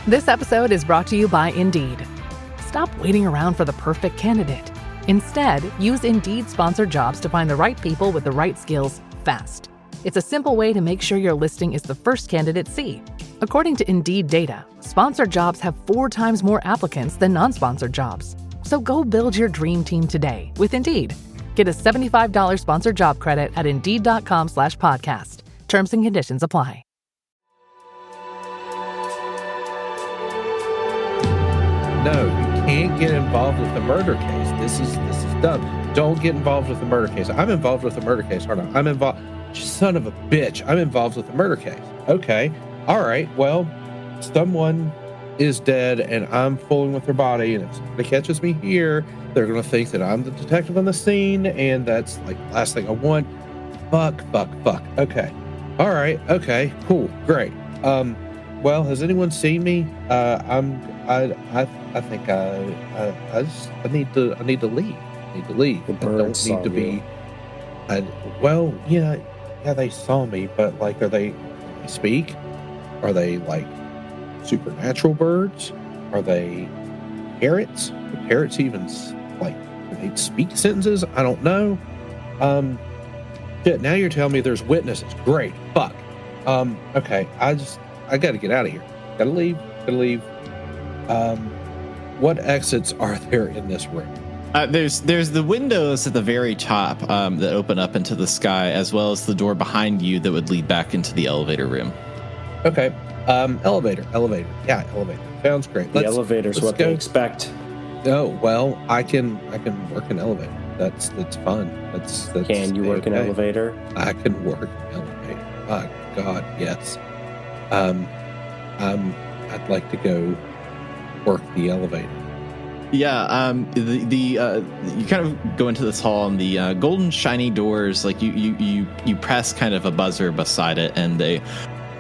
This episode is brought to you by Indeed. Stop waiting around for the perfect candidate. Instead, use Indeed sponsored jobs to find the right people with the right skills fast. It's a simple way to make sure your listing is the first candidates see. According to Indeed data, sponsored jobs have 4 times more applicants than non-sponsored jobs. So go build your dream team today with Indeed. Get a $75 sponsored job credit at Indeed.com/podcast. Terms and conditions apply. No, you can't get involved with the murder case. This is dumb. Don't get involved with the murder case. I'm involved with the murder case, aren't I? I'm involved. Son of a bitch. I'm involved with the murder case. Okay. All right. Well, someone is dead and I'm fooling with their body, and if somebody catches me here, they're going to think that I'm the detective on the scene, and that's like the last thing I want. Fuck. Okay. All right. Okay. Cool. Great. Well, has anyone seen me? I think I need to leave. I don't need to be. Well, yeah, they saw me, but like, are they speak? Are they like supernatural birds? Are they parrots? Do parrots even like, do they speak sentences? I don't know. Shit, now you're telling me there's witnesses. Great. Fuck. Okay. I gotta get out of here. Gotta leave. What exits are there in this room? There's the windows at the very top that open up into the sky, as well as the door behind you that would lead back into the elevator room. Okay. Elevator. Yeah, elevator. Sounds great. The elevator's what they expect. Oh, well, I can work an elevator. That's fun. That's Can you work an elevator? I can work an elevator. Oh God, yes. I'd like to go work the elevator. Yeah, you kind of go into this hall, and the golden shiny doors, like you press kind of a buzzer beside it, and they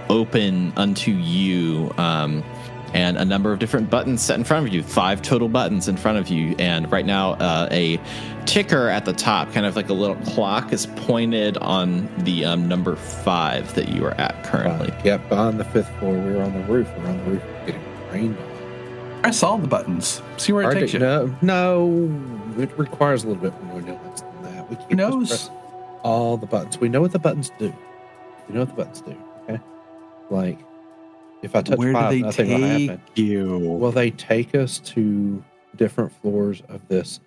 open unto you, and a number of different buttons set in front of you, 5 total buttons in front of you, and right now a ticker at the top, kind of like a little clock, is pointed on the number 5 that you are at currently. Yep, on the 5th floor. We're on the roof. We're getting rained on. I saw the buttons. See where it takes you. No, it requires a little bit more nuance than that. We can't just press all the buttons. We know what the buttons do. Okay, like if I touch 5, nothing will happen. Well, they take us to different floors of this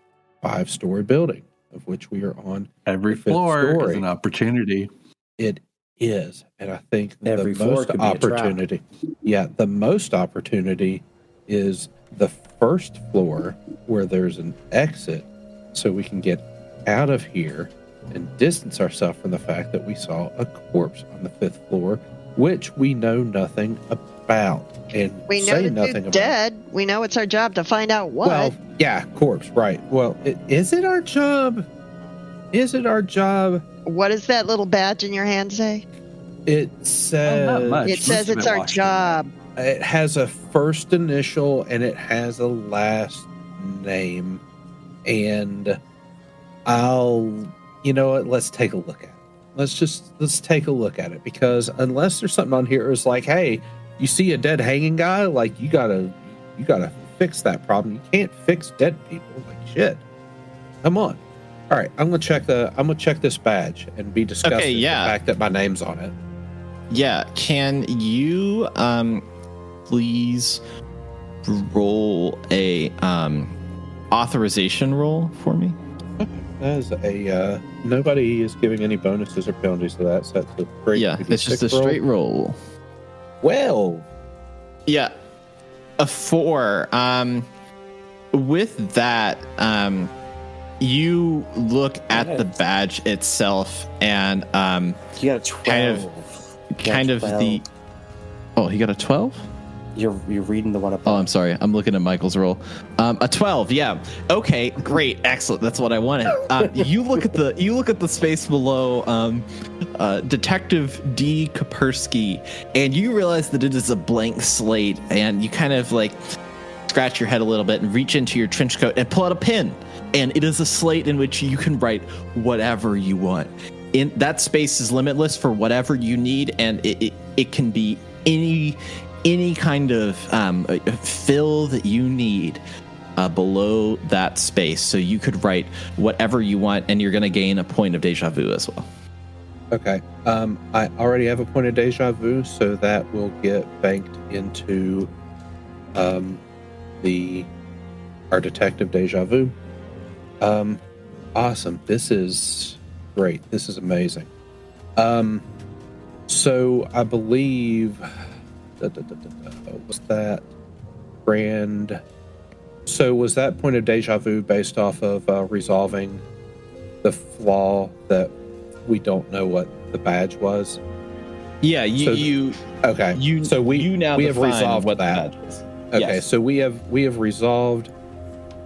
5-story building, of which we are on. Every floor is an opportunity. It is, and I think every floor could be opportunity. Yeah, the most opportunity is the first floor, where there's an exit, so we can get out of here and distance ourselves from the fact that we saw a corpse on the 5th floor, which we know nothing about, and we know say nothing about. Dead. We know it's our job to find out what. Well, yeah, corpse, right? Well, is it our job? What does that little badge in your hand say? It says. Not much. It says it's our job. It has a first initial and it has a last name, and you know what? Let's take a look at it. Let's take a look at it, because unless there's something on here it's like, hey, you see a dead hanging guy, like you gotta fix that problem. You can't fix dead people. Like, shit. Come on. All right, I'm gonna check this badge and be disgusted with the fact that my name's on it. Yeah, can you please roll a authorization roll for me? That is a nobody is giving any bonuses or penalties to that, so that's a straight. Yeah, it's just a straight roll. Well, yeah, a 4. With that, you look at the badge itself, and you got a 12. Kind of the. Oh, he got a 12? You're reading the one up. Oh, I'm sorry. I'm looking at Michael's roll. A 12. Yeah. Okay. Great. Excellent. That's what I wanted. You look at the space below, Detective D. Kapersky, and you realize that it is a blank slate. And you kind of like scratch your head a little bit and reach into your trench coat and pull out a pen. And it is a slate in which you can write whatever you want. In that space is limitless for whatever you need, and it can be any kind of fill that you need below that space, so you could write whatever you want, and you're going to gain a point of deja vu as well. Okay. I already have a point of deja vu, so that will get banked into our detective deja vu. Awesome. This is great. This is amazing. So I believe was that grand? So was that point of deja vu based off of resolving the flaw that we don't know what the badge was? Yeah, okay. We have resolved what that. The badge is. Okay, Yes. so we have resolved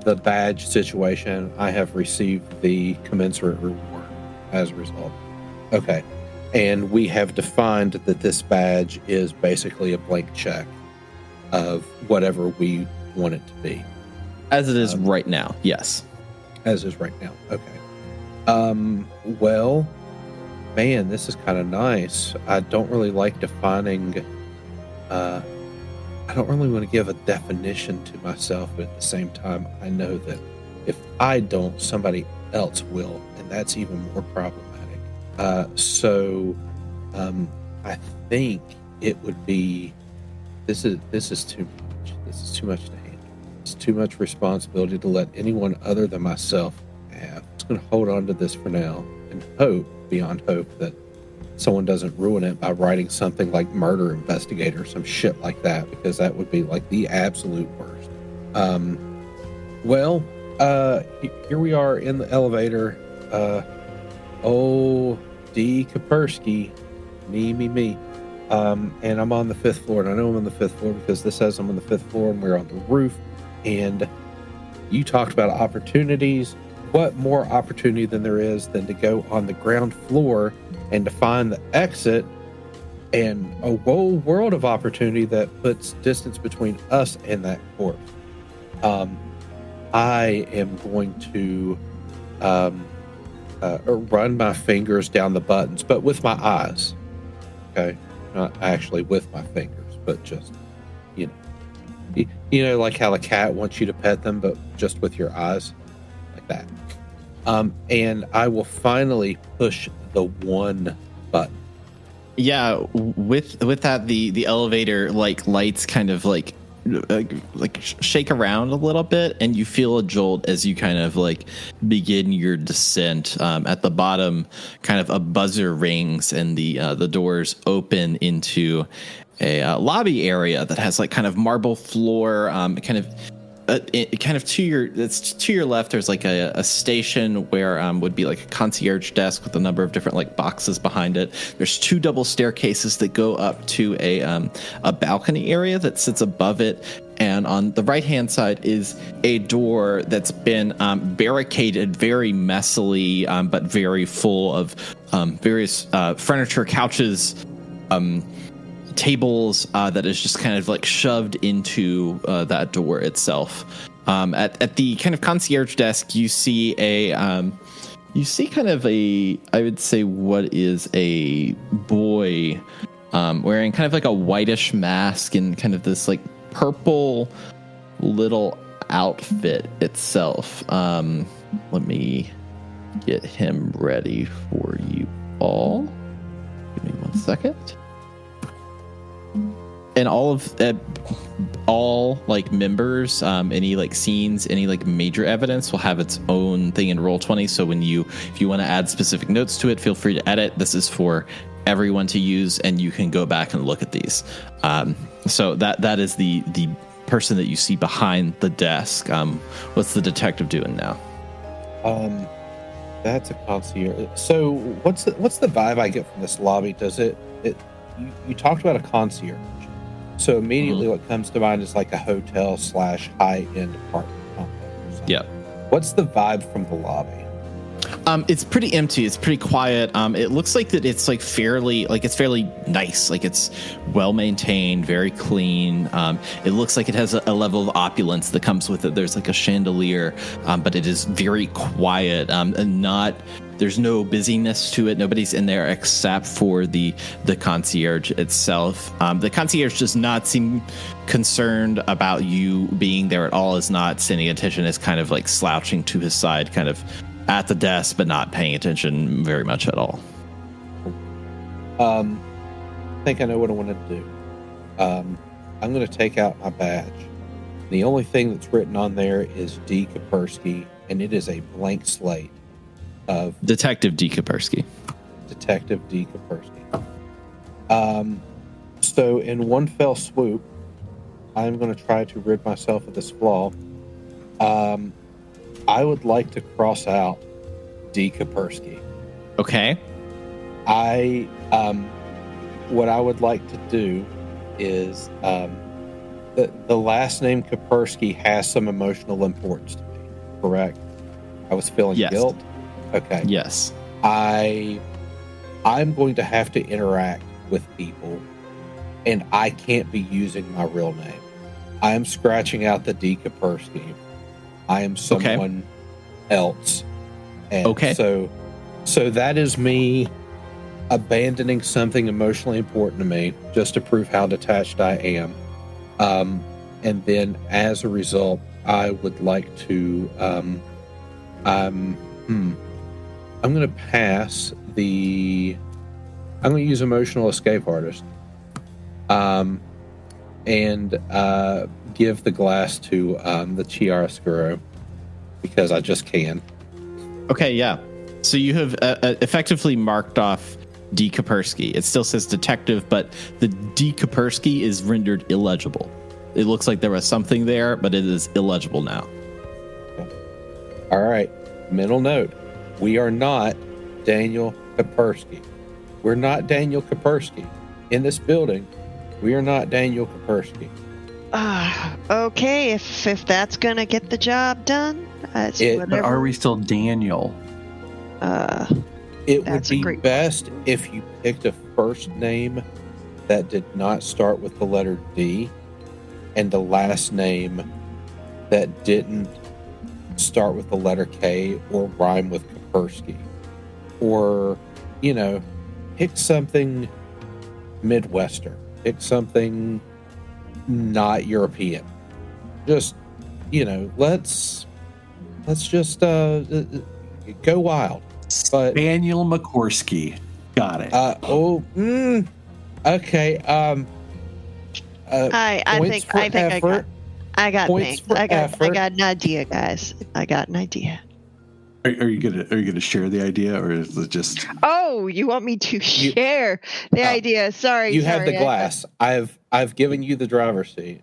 the badge situation. I have received the commensurate reward as a result. Okay. And we have defined that this badge is basically a blank check of whatever we want it to be. As it is right now, yes. As is right now. Okay. Well, man, this is kind of nice. I don't really like defining. I don't really want to give a definition to myself, but at the same time, I know that if I don't, somebody else will, and that's even more problematic. So I think it would be. This is too much. This is too much to handle. It's too much responsibility to let anyone other than myself have. I'm just going to hold on to this for now and hope, beyond hope, that someone doesn't ruin it by writing something like murder investigator or some shit like that, because that would be like the absolute worst. Here we are in the elevator. D. Kapersky, me. And I'm on the 5th floor, and I know I'm on the 5th floor because this says I'm on the 5th floor, and we're on the roof. And you talked about opportunities. What more opportunity than there is than to go on the ground floor and to find the exit, and a whole world of opportunity that puts distance between us and that corpse. I am going to run my fingers down the buttons, but with my eyes. Okay, not actually with my fingers, but just like how a cat wants you to pet them, but just with your eyes, like that. And I will finally push the one button. Yeah, with that, the elevator lights kind of like shake around a little bit, and you feel a jolt as you kind of begin your descent. At the bottom, kind of a buzzer rings, and the doors open into a lobby area that has kind of marble floor, kind of to your left. There's a station where would be a concierge desk with a number of different boxes behind it. There's 2 double staircases that go up to a balcony area that sits above it, and on the right hand side is a door that's been barricaded very messily, but very full of various furniture, couches, tables, that is just kind of shoved into that door itself. At the kind of concierge desk, you see I would say, what is a boy wearing kind of a whitish mask and kind of this purple little outfit itself. Let me get him ready for you all. Give me 1 second. And all members, any scenes, any major evidence will have its own thing in Roll20. So if you want to add specific notes to it, feel free to edit. This is for everyone to use, and you can go back and look at these. So that is the person that you see behind the desk. What's the detective doing now? That's a concierge. So what's the vibe I get from this lobby? Does it you talked about a concierge. So immediately what comes to mind is a hotel / high-end apartment complex or something. Yeah. What's the vibe from the lobby? It's pretty empty. It's pretty quiet. It looks like that it's fairly nice. Like it's well maintained, very clean. It looks like it has a level of opulence that comes with it. There's like a chandelier, but it is very quiet and there's no busyness to it. Nobody's in there except for the concierge itself. The concierge does not seem concerned about you being there at all. Is not paying attention. Is kind of like slouching to his side, kind of at the desk, but not paying attention very much at all. I think I know what I want to do. I'm going to take out my badge. The only thing that's written on there is D. Kapersky, and it is a blank slate of Detective D. Kapersky. Detective D. Kapersky. So in one fell swoop, I'm going to try to rid myself of this flaw. I would like to cross out D. Kapersky. Okay. What I would like to do is the last name Kapersky has some emotional importance to me, correct? I was feeling guilt. Okay. Yes. I'm going to have to interact with people, and I can't be using my real name. I am scratching out the D. Kapersky. I am someone else. And so that is me abandoning something emotionally important to me just to prove how detached I am. And then as a result, I would like to I'm going to pass I'm going to use emotional escape artist. And give the glass to the chiaroscuro because I just can. Okay, yeah. So you have effectively marked off D. Kapersky. It still says detective, but the D. Kapersky is rendered illegible. It looks like there was something there, but it is illegible now. Okay. All right. Mental note. We are not Daniel Kapersky. We're not Daniel Kapersky. In this building, we are not Daniel Kapersky. Okay, if that's going to get the job done, whatever. But are we still Daniel? It would be best if you picked a first name that did not start with the letter D and the last name that didn't start with the letter K or rhyme with Kapersky. Or, pick something Midwestern. Pick something not European. Just, let's just go wild. But Daniel McCorsky. Got it. Okay. I got an idea, guys. I got an idea. Are you gonna share the idea, or is it just? Oh, you want me to share the idea? Sorry, you have the glass. I've given you the driver's seat.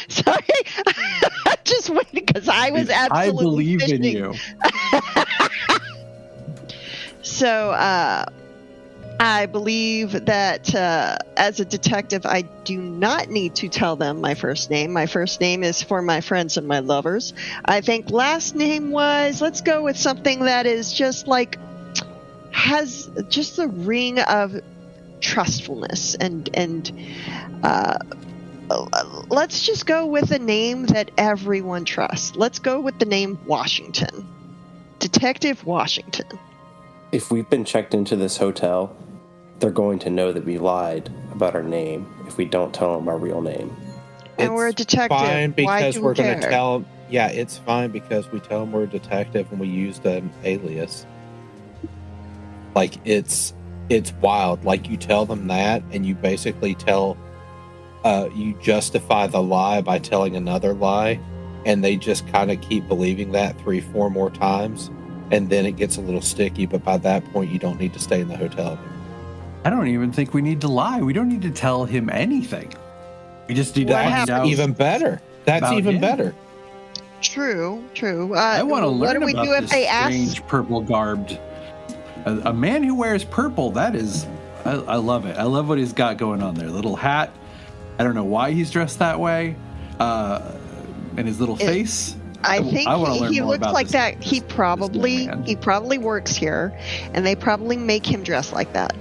Sorry, I'm just waiting because I was absolutely. I believe fishing. in you. So, I believe that as a detective, I do not need to tell them my first name. My first name is for my friends and my lovers. I think last name was, let's go with something that is just has just the ring of trustfulness and let's just go with a name that everyone trusts. Let's go with the name Washington. Detective Washington. If we've been checked into this hotel, they're going to know that we lied about our name if we don't tell them our real name. And we're a detective. Fine because Why do we're we going to care? tell them. Yeah, it's fine because we tell them we're a detective and we used an alias. It's wild. You tell them that and you basically you justify the lie by telling another lie, and they just kind of keep believing that 3-4 more times. And then it gets a little sticky, but by that point, you don't need to stay in the hotel. I don't even think we need to lie. We don't need to tell him anything. We just need to find out. Even better. That's even better. True. I want to learn what do we about do if this they strange ask? purple garbed. A man who wears purple. That is, I love it. I love what he's got going on there. Little hat. I don't know why he's dressed that way. And his little face. I think I wanna learn he more looks about like this- that. He this probably man. he probably works here, and they probably make him dress like that.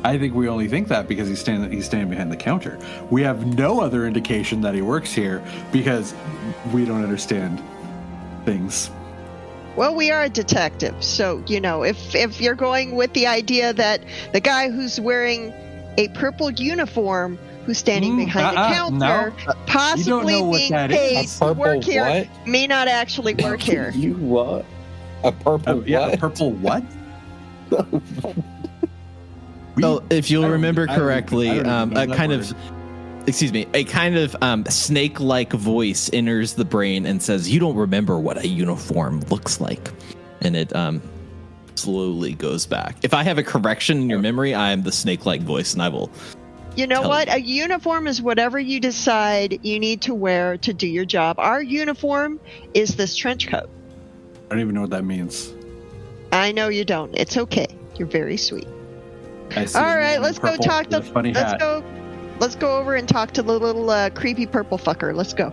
I think we only think that because he's standing behind the counter. We have no other indication that he works here because we don't understand things. Well, we are a detective, so if you're going with the idea that the guy who's wearing a purple uniform, who's standing behind the counter, possibly know what being that paid is. to work Purple here, what? may not actually work here. You what? A purple Yeah, what? purple what? Well, if you'll remember I don't correctly, even know a that kind word. of, excuse me, a kind of snake-like voice enters the brain and says, "You don't remember what a uniform looks like," and it slowly goes back. If I have a correction in your memory, I am the snake-like voice, and I will. You know Tell what? me. A uniform is whatever you decide you need to wear to do your job. Our uniform is this trench coat. I don't even know what that means. I know you don't. It's okay. You're very sweet. I see All a man right, in let's go purple talk with to. a funny hat. Let's go over and talk to the little creepy purple fucker. Let's go.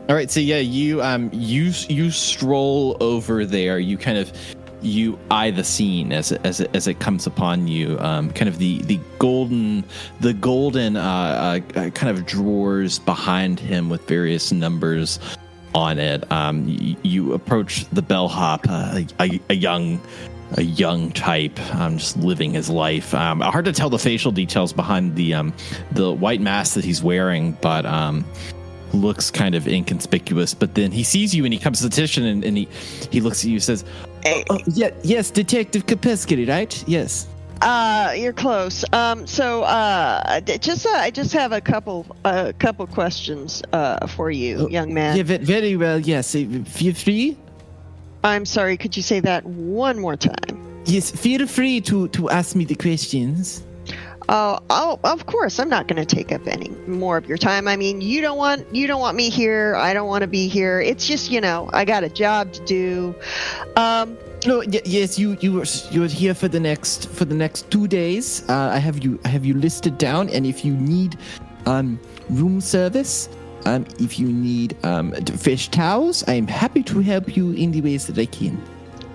All right, so yeah, you stroll over there. You eye the scene as it comes upon you. Kind of the golden kind of drawers behind him with various numbers on it. You approach the bellhop, a young type, just living his life. Hard to tell the facial details behind the white mask that he's wearing, but looks kind of inconspicuous. But then he sees you and he comes to the attention and he looks at you and says, yes, Detective Kapeskiri, right? Yes. You're close. I just have a couple questions for you, young man. Yeah, very well. Yes, feel free. I'm sorry. Could you say that one more time? Yes, feel free to ask me the questions. Oh, of course. I'm not going to take up any more of your time. I mean, you don't want me here. I don't want to be here. It's just, I got a job to do. No, yes, you're here for the next 2 days. I have you listed down, and if you need room service, if you need fresh towels, I am happy to help you in the ways that I can.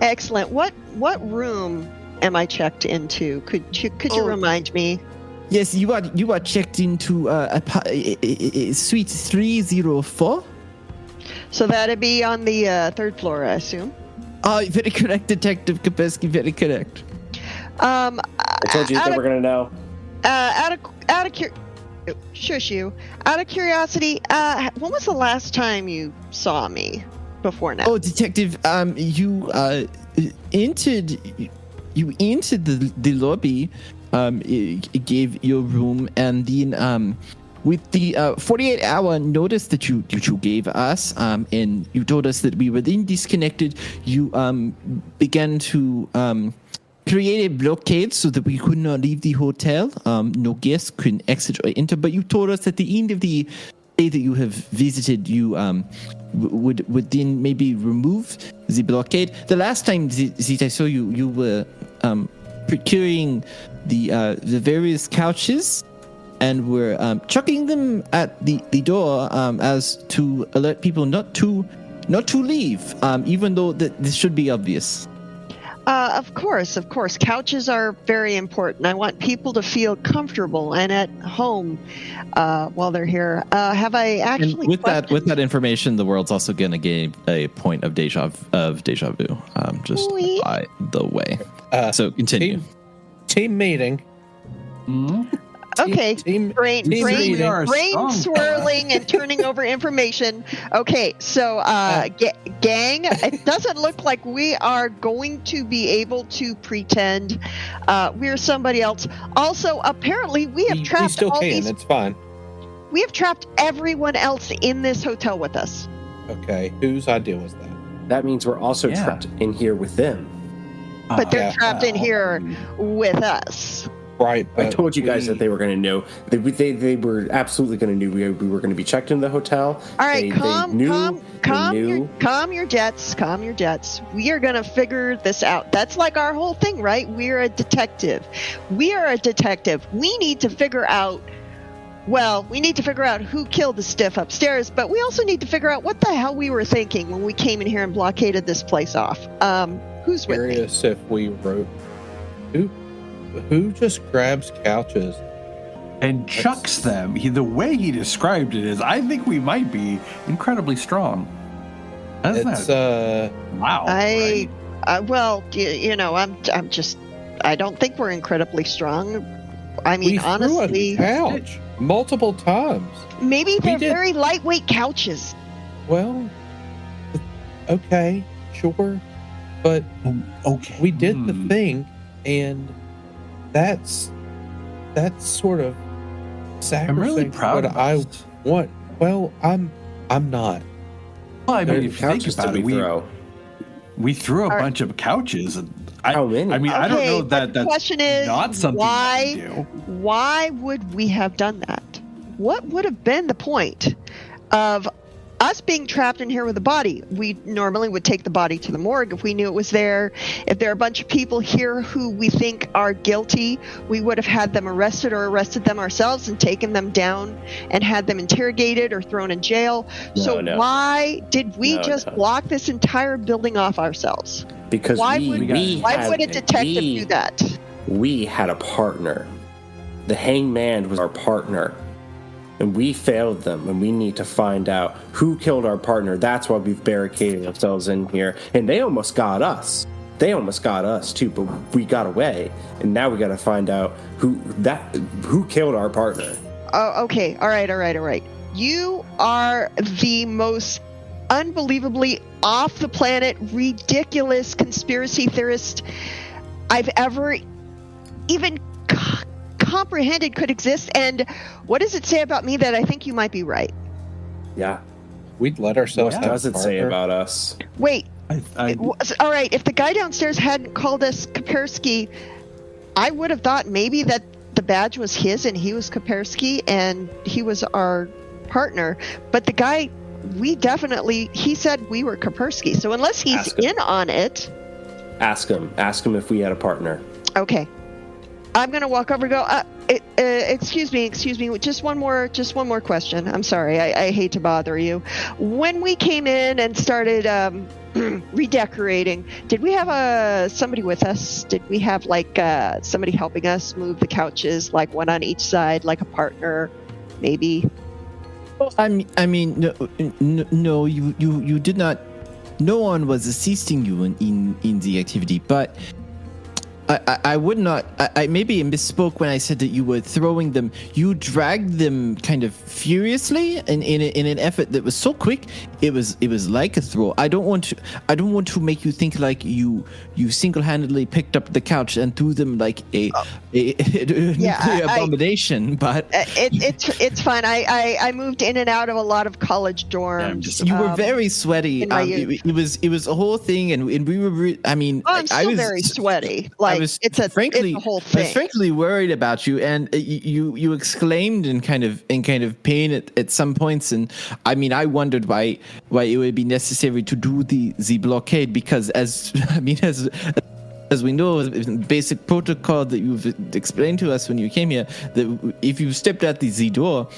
Excellent. What room am I checked into? Could you remind me? Yes, you are checked into suite 304. So that'd be on the third floor, I assume. Very correct, Detective Kapesky. Very correct. I told you they were going to know. Shush you. Out of curiosity, when was the last time you saw me before now? Oh, Detective, you entered the lobby, gave your room, and then with the 48-hour notice that you gave us, and you told us that we were then disconnected, you began to create a blockade so that we could not leave the hotel. No guests could exit or enter, but you told us at the end of the day that you have visited, you would then maybe remove the blockade. The last time that I saw you, you were procuring the various couches and were chucking them at the door as to alert people not to leave, even though this should be obvious. Of course. Couches are very important. I want people to feel comfortable and at home while they're here. Have I actually? And with that information, the world's also going to gain a point of deja vu. Just Oui. by the way. So continue. Team meeting. Okay, brain strong swirling and turning over information. Okay, so gang, it doesn't look like we are going to be able to pretend we're somebody else. Also, apparently, we have trapped We still all can. these. It's fine. We have trapped everyone else in this hotel with us. Okay. Whose idea was that? That means we're also trapped in here with them. But they're Yeah. trapped in here with us. Right. I told you guys that they were going to know. They were absolutely going to know we were going to be checked into the hotel. All right, calm your jets. Calm your jets. We are going to figure this out. That's like our whole thing, right? We're a detective. We need to figure out Well, we need to figure out who killed the stiff upstairs, but we also need to figure out what the hell we were thinking when we came in here and blockaded this place off. Who's with me? Curious if we wrote who just grabs couches and chucks them. The way he described it is, I think we might be incredibly strong. It's wow. Well, you know, I'm just. I don't think we're incredibly strong. I mean, we honestly, threw a couch multiple times. Maybe they're very lightweight couches. Well, okay, sure, but okay, we did the thing, and that's sort of sacrosanct. I'm really proud of us. I want. Well, I'm not. Well, I mean, if you think about it, we threw a bunch of couches. How many? I mean, I don't know that the question is, not something we do. Why would we have done that? What would have been the point of us being trapped in here with a body? We normally would take the body to the morgue if we knew it was there. If there are a bunch of people here who we think are guilty, we would have had them arrested or arrested them ourselves and taken them down and had them interrogated or thrown in jail. Why did we block this entire building off ourselves? Because why would a detective do that? We had a partner. The hangman was our partner. And we failed them, and we need to find out who killed our partner. That's why we've barricaded ourselves in here. And they almost got us. They almost got us, too, but we got away. And now we got to find out who killed our partner. Oh, okay. All right. You are the most unbelievably off-the-planet, ridiculous conspiracy theorist I've ever even comprehended could exist. And what does it say about me that I think you might be right? Yeah. We'd let ourselves What does it say about us? Wait. All right. If the guy downstairs hadn't called us Kaspersky, I would have thought maybe that the badge was his and he was Kaspersky and he was our partner. But the guy, he said we were Kaspersky. So unless he's in on it. Ask him if we had a partner. Okay. I'm going to walk over and go, excuse me, just one more question. I'm sorry, I hate to bother you. When we came in and started redecorating, did we have somebody with us? Did we have somebody helping us move the couches, like one on each side, like a partner, maybe? I mean, no, you did not. No one was assisting you in the activity, but I would not. I maybe misspoke when I said that you were throwing them. You dragged them kind of furiously, in an effort that was so quick. It was like a throw. I don't want to make you think like you single-handedly picked up the couch and threw them like a nuclear abomination. But it's fine. I moved in and out of a lot of college dorms. You were very sweaty. It was a whole thing, and we were. I'm still very sweaty. It's a whole thing. I was frankly worried about you, and you exclaimed in kind of pain at some points, and I wondered why it would be necessary to do the blockade, because as we know, basic protocol that you've explained to us when you came here, that if you stepped out the door,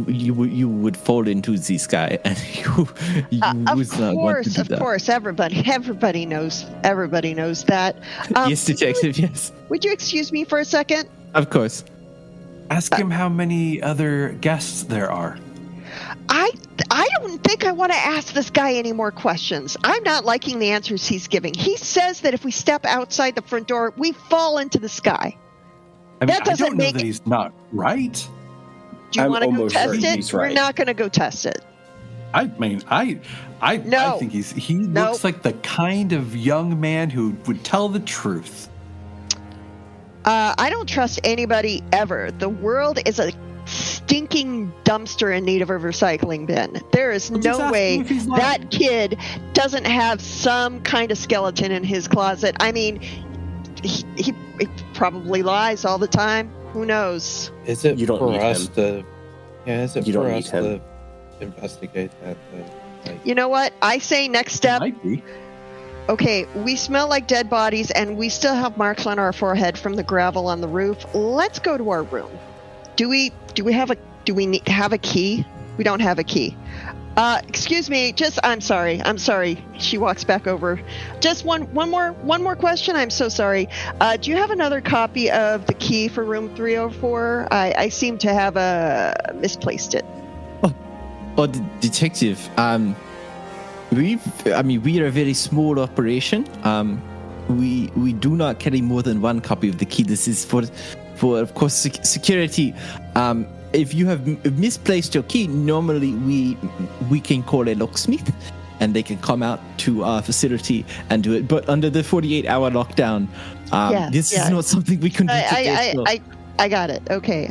you would fall into the sky, and you would not want to do that. Of course, everybody knows that. Yes, detective. Yes. Would you excuse me for a second? Of course. Ask him how many other guests there are. I don't think I want to ask this guy any more questions. I'm not liking the answers he's giving. He says that if we step outside the front door, we fall into the sky. I don't know that he's not right. Do you want to go test it? We're not going to go test it. I think he looks like the kind of young man who would tell the truth. I don't trust anybody ever. The world is a stinking dumpster in need of a recycling bin. There is no way that kid doesn't have some kind of skeleton in his closet. I mean, he probably lies all the time. Who knows? Is it for us to investigate that thing? You know what? I say next step. Might be. Okay, we smell like dead bodies and we still have marks on our forehead from the gravel on the roof. Let's go to our room. Do we have a Do we have a key? We don't have a key. Excuse me. I'm sorry. She walks back over. Just one more question. I'm so sorry. Do you have another copy of the key for room 304? I seem to have misplaced it. Detective. We are a very small operation. We do not carry more than one copy of the key. This is for of course security. If you have misplaced your key, normally we can call a locksmith, and they can come out to our facility and do it. But under the 48-hour lockdown, this is not something we can do today. I got it. Okay.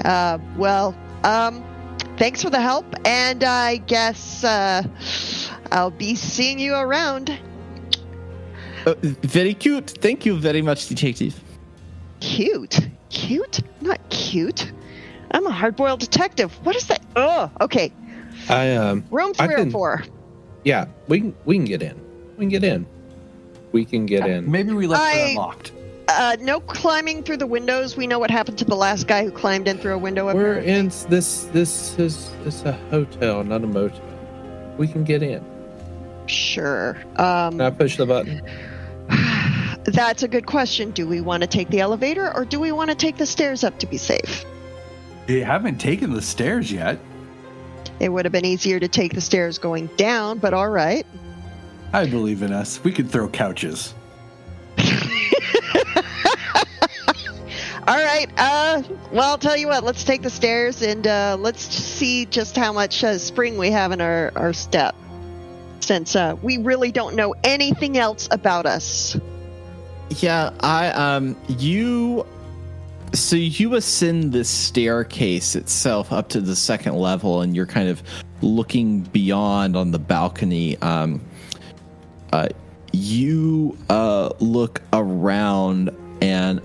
Thanks for the help, and I guess I'll be seeing you around. Very cute. Thank you very much, Detective. Cute? Not cute. I'm a hard-boiled detective. What is that? Oh, okay. Room 304. Yeah, we can get in. We can get in. Maybe we left it unlocked. No climbing through the windows. We know what happened to the last guy who climbed in through a window. We're in this is a hotel, not a motel. We can get in. Sure. Can I push the button? That's a good question. Do we want to take the elevator, or do we want to take the stairs up to be safe? You haven't taken the stairs yet. It would have been easier to take the stairs going down, but all right. I believe in us. We could throw couches. All right. Well, I'll tell you what. Let's take the stairs, and let's see just how much spring we have in our step, since we really don't know anything else about us. Yeah, So you ascend this staircase itself up to the second level, and you're kind of looking beyond on the balcony. You look around and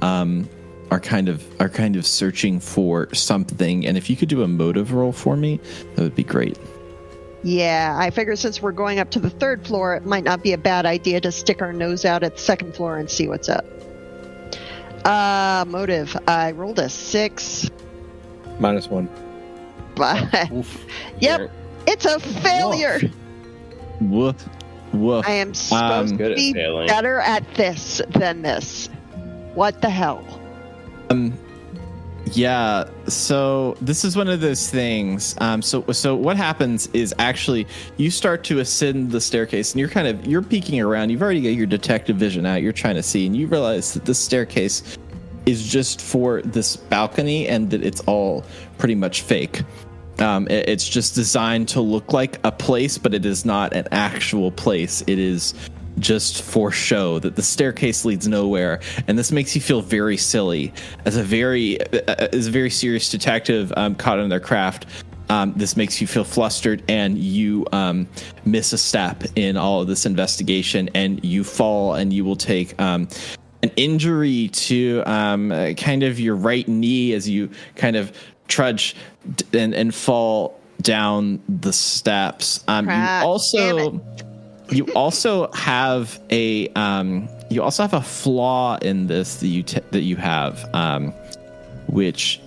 are kind of searching for something. And if you could do a motive roll for me, that would be great. Yeah, I figure since we're going up to the third floor, it might not be a bad idea to stick our nose out at the second floor and see what's up. Motive. I rolled a 6. -1. Yep, it's a failure. Woof. I am supposed to be better at this than this. What the hell? Yeah, so this is one of those things. So what happens is actually you start to ascend the staircase, and you're peeking around. You've already got your detective vision out. You're trying to see, and you realize that this staircase is just for this balcony, and that it's all pretty much fake. It's just designed to look like a place, but it is not an actual place. It is just for show, that the staircase leads nowhere, and this makes you feel very silly as a very serious detective caught in their craft. This makes you feel flustered, and you miss a step in all of this investigation, and you fall, and you will take an injury to kind of your right knee as you kind of trudge and fall down the steps. You also have a flaw in this that you have, which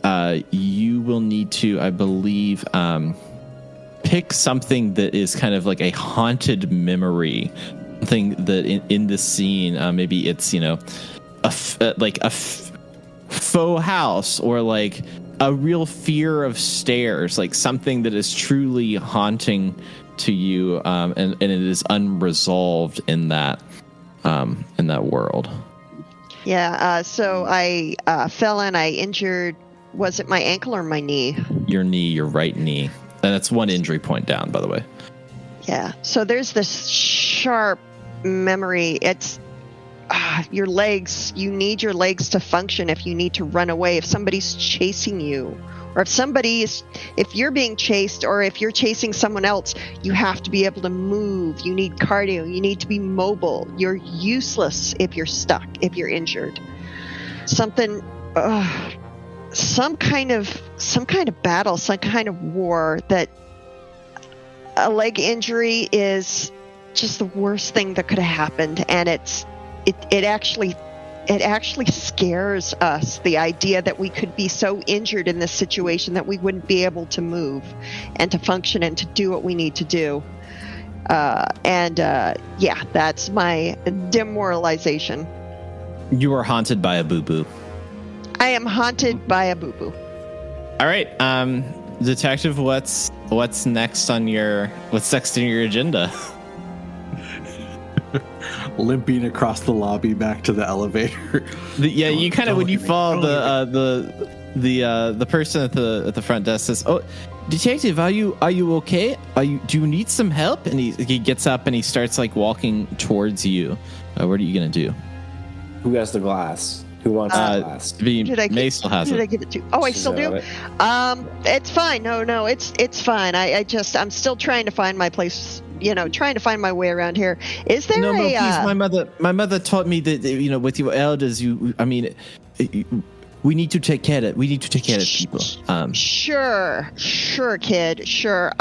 you will need to, I believe, pick something that is kind of like a haunted memory, something that in this scene, maybe it's a faux house, or like a real fear of stairs, like something that is truly haunting to you, and it is unresolved in that world. Yeah. So I fell and I injured. Was it my ankle or my knee? Your knee, your right knee, and that's one injury point down, by the way. Yeah. So there's this sharp memory. It's your legs. You need your legs to function if you need to run away. If somebody's chasing you, or if you're being chased, or if you're chasing someone else, you have to be able to move. You need cardio. You need to be mobile. You're useless if you're stuck, if you're injured. Some kind of battle, some kind of war. That a leg injury is just the worst thing that could have happened, and it it actually scares us, the idea that we could be so injured in this situation that we wouldn't be able to move and to function and to do what we need to do. Yeah, that's my demoralization. You are haunted by a boo-boo. I am haunted by a boo-boo. All right, Detective, what's next on your agenda? Limping across the lobby back to the elevator. You kind of, when you fall, the person at the front desk says, "Oh, Detective, are you okay? Do you need some help?" And he gets up and he starts like walking towards you. What are you gonna do? Who has the glass? Who wants the glass? May still has it. Did I give it to? Oh, I still do. It's fine. No, it's fine. I'm still trying to find my place. Trying to find my way around here. Is there no, please, my mother taught me that with your elders, we need to take care of people. Sure, kid. Sure.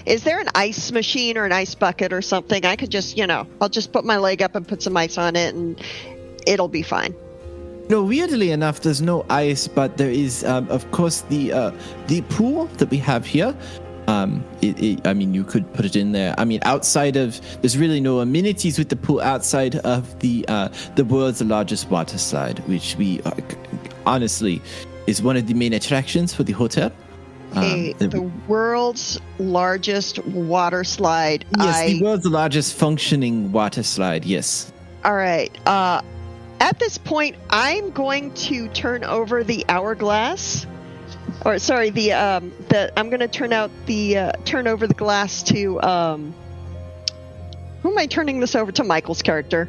Is there an ice machine or an ice bucket or something? I could just, I'll just put my leg up and put some ice on it, and it'll be fine. No, weirdly enough, there's no ice, but there is, of course, the pool that we have here. You could put it in there. Outside of, there's really no amenities with the pool outside of the world's largest water slide, which we honestly is one of the main attractions for the hotel. The world's largest water slide. Yes, the world's largest functioning water slide. Yes. All right. At this point, I'm going to turn over the hourglass. Or sorry, I'm going to turn over the glass to who am I turning this over to? Michael's character.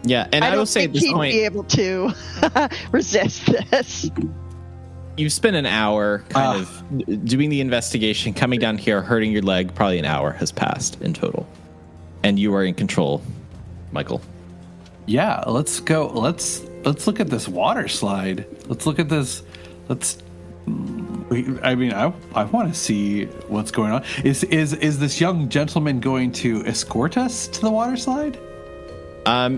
Yeah, and I will say at this point, he'd be able to resist this. You spent an hour kind of doing the investigation, coming down here, hurting your leg. Probably an hour has passed in total, and you are in control, Michael. Yeah, let's go. Let's look at this water slide. Let's look at this. I want to see what's going on. Is this young gentleman going to escort us to the water slide?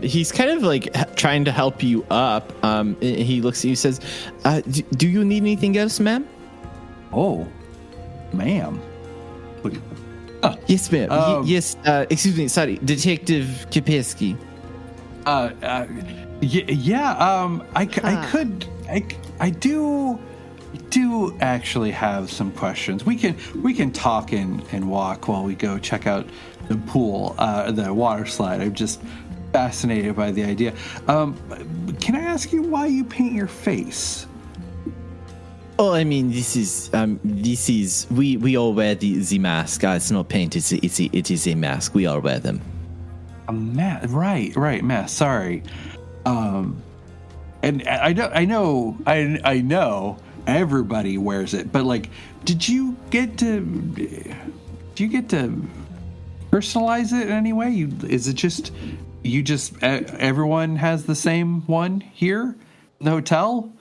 He's kind of like trying to help you up. He looks at you and says, do you need anything else, ma'am? Oh, ma'am. Yes, ma'am. Yes, excuse me. Sorry, Detective Kapersky. I do actually have some questions. We can talk and walk while we go check out the pool, the water slide. I'm just fascinated by the idea. Can I ask you why you paint your face? Oh, this is we all wear the mask. It's not paint. It is a mask. We all wear them. A mask, right, mask. Sorry. And I know everybody wears it, but did you get to personalize it in any way? Is it just everyone has the same one here in the hotel?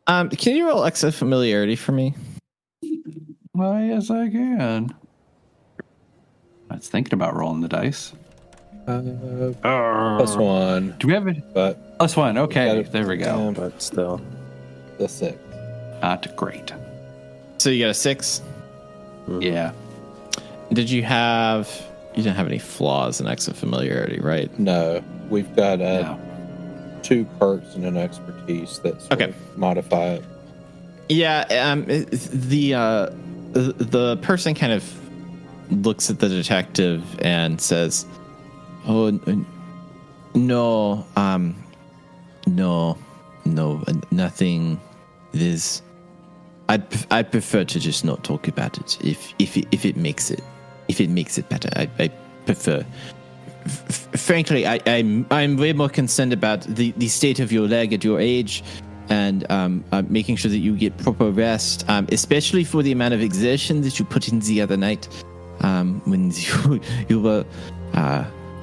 Can you roll extra familiarity for me? Well, yes, I can. I was thinking about rolling the dice. +1. Do we have it? But +1. Okay, there we go. Yeah, but still, the 6. Not great. So you got a 6. Yeah. Did you didn't have any flaws in extra familiarity, right? No, we've got 2 perks and an expertise that's modify it. Yeah, the person kind of looks at the detective and says, "Oh, no, nothing. This, I'd prefer to just not talk about it if it makes it better. I prefer. Frankly, I'm way more concerned about the state of your leg at your age, and making sure that you get proper rest, especially for the amount of exertion that you put in the other night, when you were."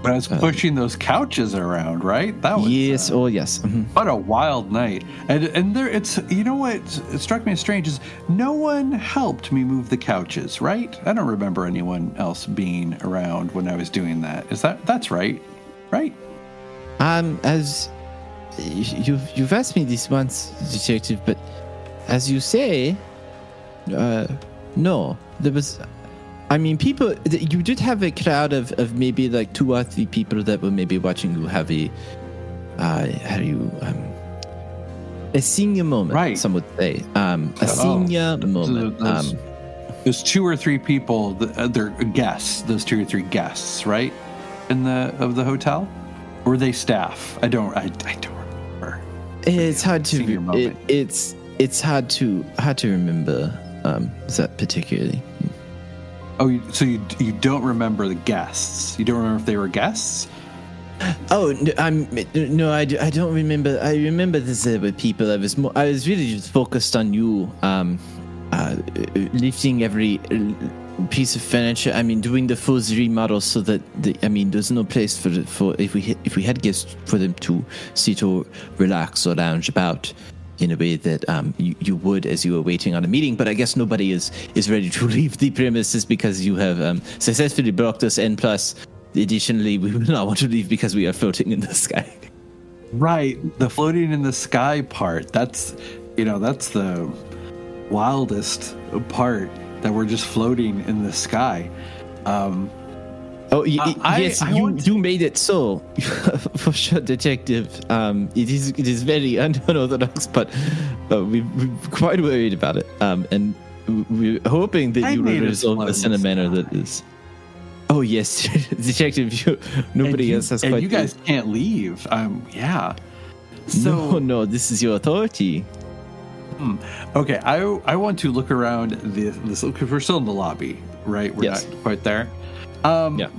But I was pushing those couches around, right? That was yes. Mm-hmm. What a wild night! And there, it's what it struck me as strange is no one helped me move the couches, right? I don't remember anyone else being around when I was doing that. That's right? Right? you've asked me this once, detective, but as you say, no, there was. I mean, people. You did have a crowd of maybe like 2 or 3 people that were maybe watching you have a senior moment. Right. Some would say a senior moment. There's 2 or 3 people. They're guests. Those 2 or 3 guests, right? Of the hotel, or were they staff? I don't remember. It's hard to. Senior moment. It's hard to remember that particularly. Oh, so you don't remember the guests? You don't remember if they were guests? Oh, no, I don't remember. I remember this with people. I was really just focused on you, lifting every piece of furniture. I mean, doing the full remodel so that there's no place for if we had guests for them to sit or relax or lounge about in a way that you would as you were waiting on a meeting. But I guess nobody is ready to leave the premises because you have successfully blocked us, and plus, additionally, we would not want to leave because we are floating in the sky. Right, the floating in the sky part. That's the wildest part, that we're just floating in the sky. Yes, you made it so for sure, detective. It is very unorthodox, but we're quite worried about it. And we're hoping that you will resolve this in a manner that is. Oh yes, detective. Nobody else has. And you guys can't leave. Yeah. So no, this is your authority. Okay, I want to look around this because we're still in the lobby, right? We're not quite there. Yeah.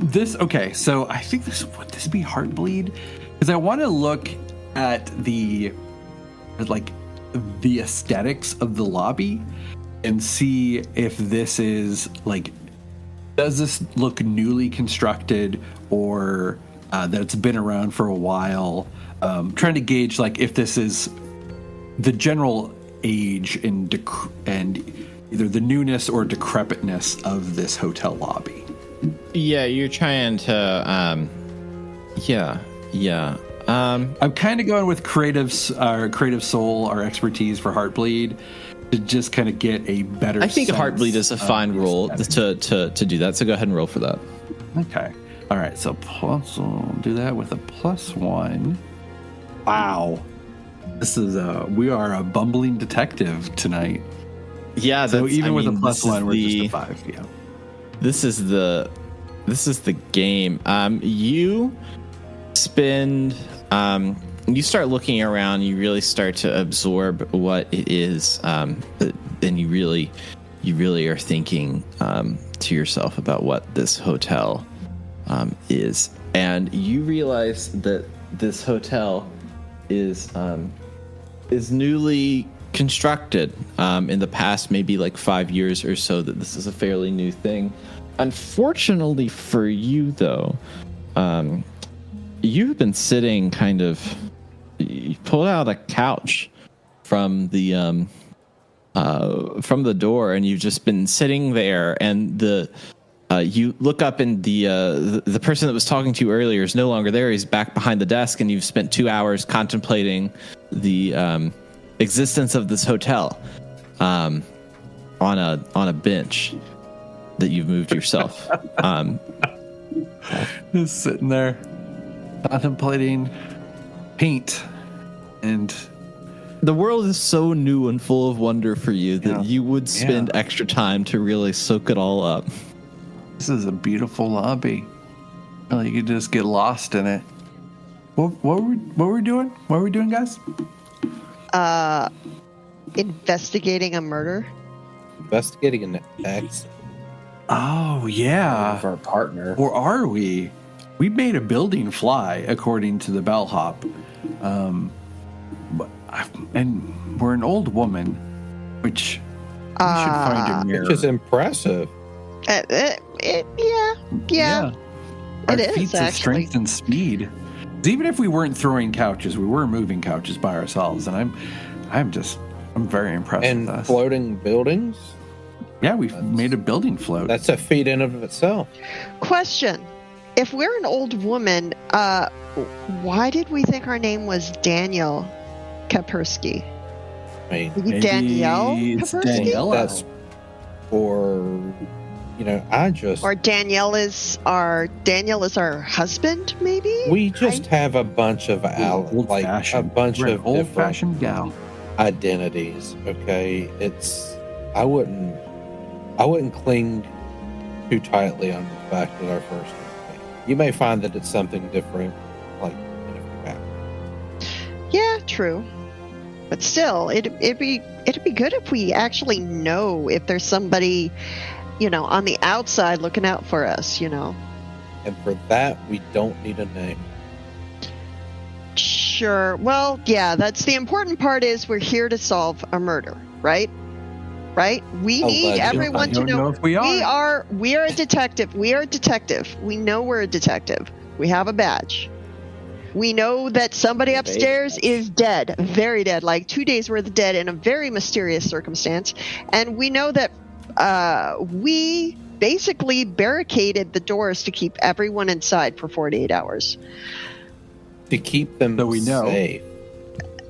So I think would this be Heartbleed? Because I want to look at the aesthetics of the lobby and see if this is does this look newly constructed or that it's been around for a while? Trying to gauge if this is the general age and either the newness or decrepitness of this hotel lobby. Yeah, you're trying to. I'm kind of going with creative soul, our expertise for Heartbleed, to just kind of get a better. I think Heartbleed is a fine roll to do that. So go ahead and roll for that. Okay. All right. So we'll do that with a +1. Wow. This is we are a bumbling detective tonight. Yeah. So even with a +1, we're just a 5. Yeah. This is the game. You spend you start looking around, you really start to absorb what it is, and you really are thinking to yourself about what this hotel is, and you realize that this hotel is newly constructed in the past maybe 5 years or so, that this is a fairly new thing. Unfortunately for you, though, you've been sitting you pulled out a couch from the door, and you've just been sitting there, and you look up, and the person that was talking to you earlier is no longer there. He's back behind the desk, and you've spent 2 hours contemplating the existence of this hotel on a bench that you've moved yourself. Just sitting there contemplating paint, and the world is so new and full of wonder for you that you would spend extra time to really soak it all up. This is a beautiful lobby. Really, you could just get lost in it. What were we doing? What were we doing, guys? Investigating a murder. Investigating an ex. Oh yeah, Of our partner. or are we? We made a building fly, according to the bellhop. And we're an old woman, which we should find a mirror. Which is impressive. Yeah. Our It is, feats of actually. strength and speed. Even if we weren't throwing couches, we were moving couches by ourselves, and I'm very impressed And with us. floating buildings. Yeah, we've made a building float. That's a feat in of itself. Question. if we're an old woman, why did we think our name was Daniel Kapersky? I mean, Maybe Danielle it's Kapersky? Daniela. that's or I just Or Danielle is our husband, maybe? we just have a bunch of like a bunch of different old-fashioned gal. identities. Okay, I wouldn't cling too tightly on the fact that our first name. You may find that it's something different, like Yeah, true. But still, it'd be good if we actually know if there's somebody, on the outside looking out for us. And for that, we don't need a name. Sure. Well, yeah. That's the important part. Is we're here to solve a murder, right? Right. We need Allegedly. everyone I to don't know if we are. We are a detective. We are a detective. We know we're a detective. We have a badge. We know that somebody upstairs is dead, very dead, like 2 days worth of dead in a very mysterious circumstance. And we know that we basically barricaded the doors to keep everyone inside for 48 hours. To keep them So we know. safe.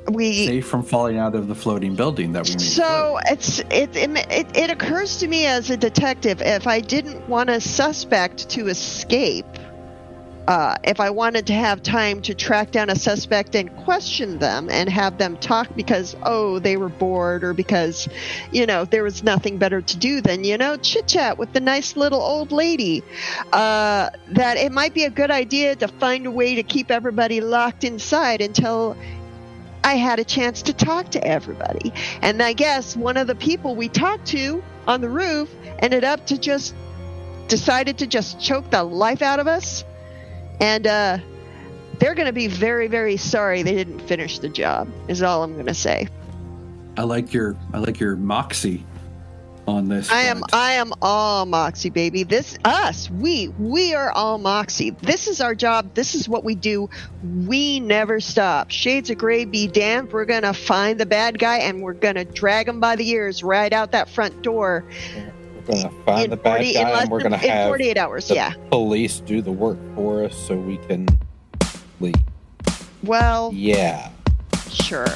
Safe from falling out of the floating building that we made. So it occurs to me as a detective, if I didn't want a suspect to escape, if I wanted to have time to track down a suspect and question them and have them talk because, they were bored or because, there was nothing better to do than, chit-chat with the nice little old lady, that it might be a good idea to find a way to keep everybody locked inside until I had a chance to talk to everybody. And I guess one of the people we talked to on the roof ended up decided to just choke the life out of us. And they're going to be very, very sorry they didn't finish the job, is all I'm going to say. I like your moxie on this. I am all moxie, baby. We are all moxie. This is our job. This is what we do. We never stop. Shades of gray be damned. We're going to find the bad guy and we're going to drag him by the ears right out that front door. We're going to find the bad guy and we're going to have 48 hours, the police do the work for us so we can leave. Well, yeah. sure.